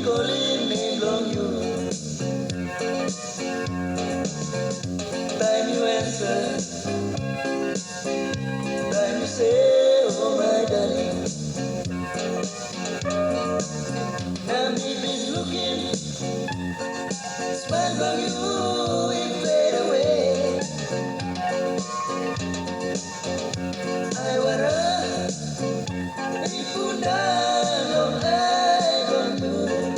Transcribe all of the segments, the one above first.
Kolim name long you. Time you answer, time you say, oh my darling. Now me been looking, smile from you, it fade away. I wanna be put down on I don't do.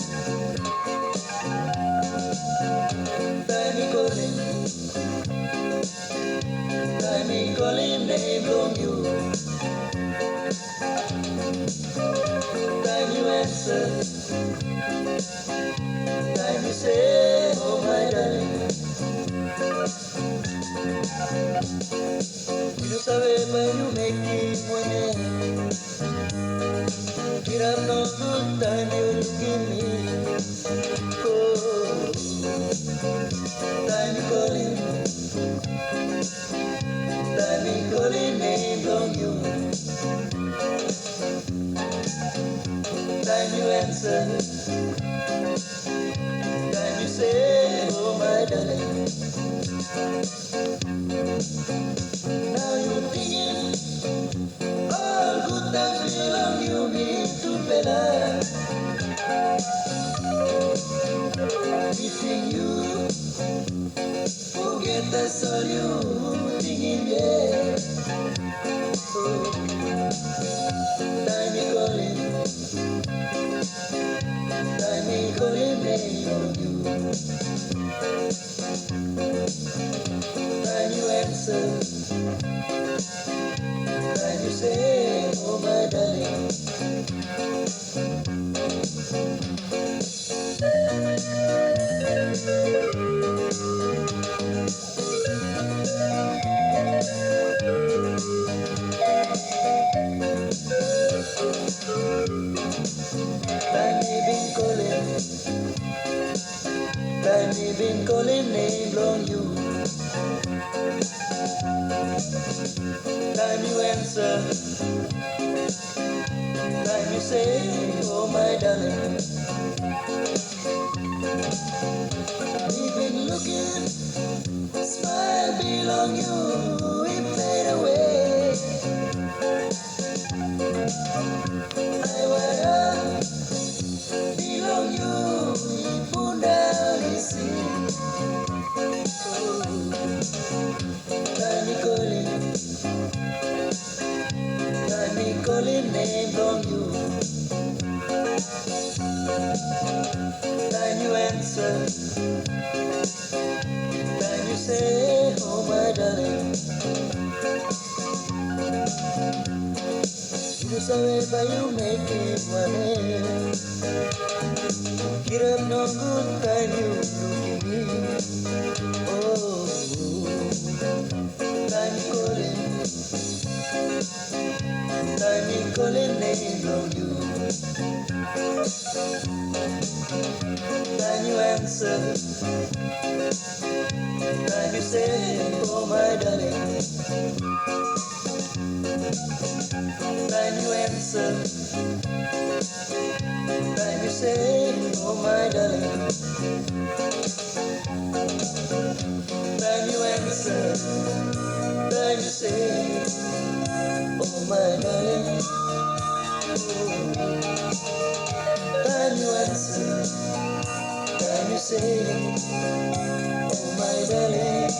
Time Kolim name long you. Time you answer, time you say, oh my darling. You sabe when you make me money. It have no good time you give me. Oh, time Kolim, time Kolim name long you. Time you answer, time you say, oh my darling. Now you're thinking, all good times belong you need to better. Missing you, forget that's all you thinking, yeah. Oh, time you calling name on you. Time you answer, time you say, oh my darling. Time you been calling name on you. Time you answer, time you say, oh my darling. We've been looking, smile belong you, it fade away. I wanna belong you, it put down the sea. Oh, time calling name from you. Time you answer, time you say, oh my darling. You sabe by you make it money. Get up no good time you look at me. Oh, time calling name from you. Time you answer, time you say, oh my darling. Time you answer, time you say, oh my darling. Time you answer, time you say, oh my darling. Oh, time you answer, time you say, oh my darling.